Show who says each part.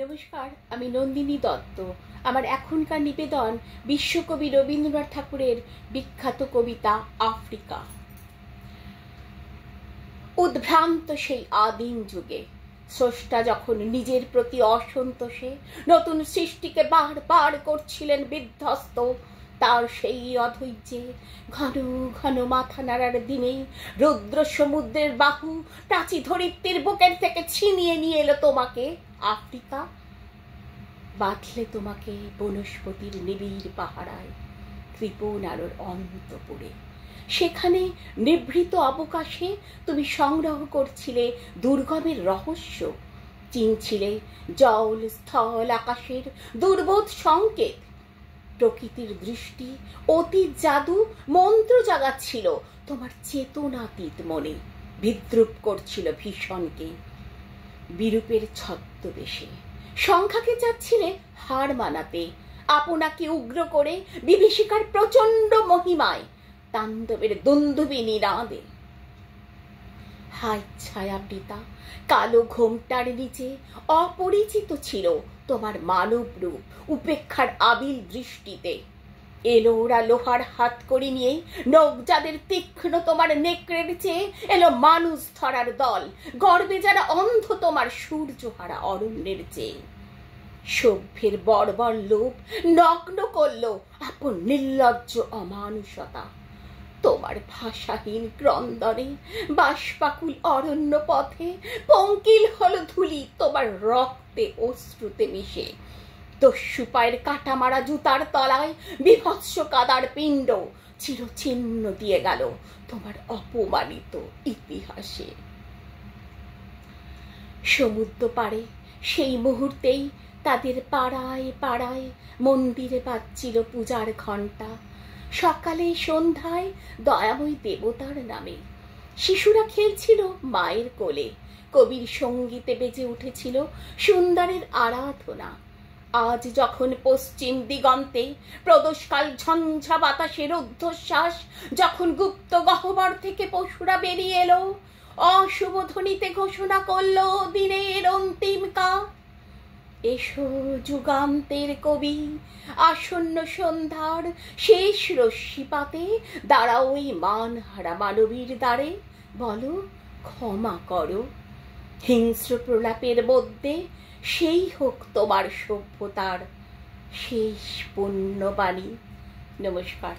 Speaker 1: নমস্কার, আমি নন্দিনী দত্ত। আমার এখনকার নিবেদন বিশ্বকবি রবীন্দ্রনাথ ঠাকুরের বিখ্যাত কবিতা আফ্রিকা। উদ্ভ্রান্ত সেই আদিম যুগে স্রষ্টা যখন নিজের প্রতি অসন্তোষে নতুন সৃষ্টিকে বারবার করছিলেন বিধ্বস্ত, তার সেই অধৈর্যে ঘন ঘন মাথা নাড়ার দিনে রুদ্র সমুদ্রের বাহু প্রাচী ধরিত্রীর বুকের থেকে ছিনিয়ে নিয়ে এলো তোমাকে আফ্রিকা। বাঁধলে তোমাকে বনস্পতির নিবিড় পাহারায় কৃপণ আলোর অন্তপুরে। সেখানে নিভৃত অবকাশে তুমি সংগ্রহ করছিলে দুর্গমের রহস্য, চিনছিলে জল স্থল আকাশের দুর্বোধ সংকেত। প্রকৃতির দৃষ্টি অতীত জাদু মন্ত্র জাগাচ্ছিল তোমার চেতনাতীত মনে, বিদ্রুপ করছিল ভীষণকে বিরূপের ছদ্মবেশে। সংখ্যাকে চাচ্ছিলে হার মানাতে, আপনাকে উগ্র করে বিভীষিকার প্রচন্ড মহিমায় তাণ্ডবের দুন্দুবিনী রাঁধে। হায় ছায়াবৃতা কালো ঘোমটার নিচে অপরিচিত ছিল তোমার মানব রূপ উপেক্ষার আবিল দৃষ্টিতে। এলো ওরা লোহার হাত করি নিয়ে, নখ যাদের তীক্ষ্ণ তোমার নেকড়ের চেয়ে, এলো মানুষ ধরার দল গর্বে যারা অন্ধ তোমার সূর্যহারা অরণ্যের চেয়ে। সভ্যের বর্বর লোভ নগ্ন করলো আপন নির্লজ্জ অমানুষতা। তোমার ভাষাহীন ক্রন্দনে বাষ্পাকুল অরণ্য পথে পঙ্কিল হলো ধুলি তোমার রক্তে অশ্রুতে মিশে। দস্যু পায়ের কাটা মারা জুতার তলায় বিভৎস কাদার পিণ্ড চিরচিহ্ন দিয়ে গেল তোমার অপমানিত ইতিহাসে। সমুদ্র পাড়ে সেই মুহূর্তেই তাদের পাড়ায় পাড়ায় মন্দিরে বাজছিল পূজার ঘণ্টা। সকালে সন্ধ্যায় দয়াময়ী দেবতার নামে শিশুরা খেলছিল মায়ের কোলে। কবির সঙ্গীতে বেজে উঠেছিল সুন্দরের আরাধনা। আজ যখন পশ্চিম দিগন্তে প্রদোষকাল ঝঞ্ঝা বাতাসের ঊর্ধ্বশ্বাস, যখন গুপ্ত গহ্বর থেকে পশুরা বেরিয়ে এলো, অশুভ ধ্বনিতে ঘোষণা করলো দিনের অন্তিম কাল। এসো যুগান্তের কবি, আসন্ন সন্ধ্যার শেষ রশ্মিপাতে দাঁড়াও ওই মানহারা মানবীর দ্বারে, বলো ক্ষমা করো। হিংস্র প্রলাপের মধ্যে সেই হোক তোমার সভ্যতার শেষ পুণ্যবাণী। নমস্কার।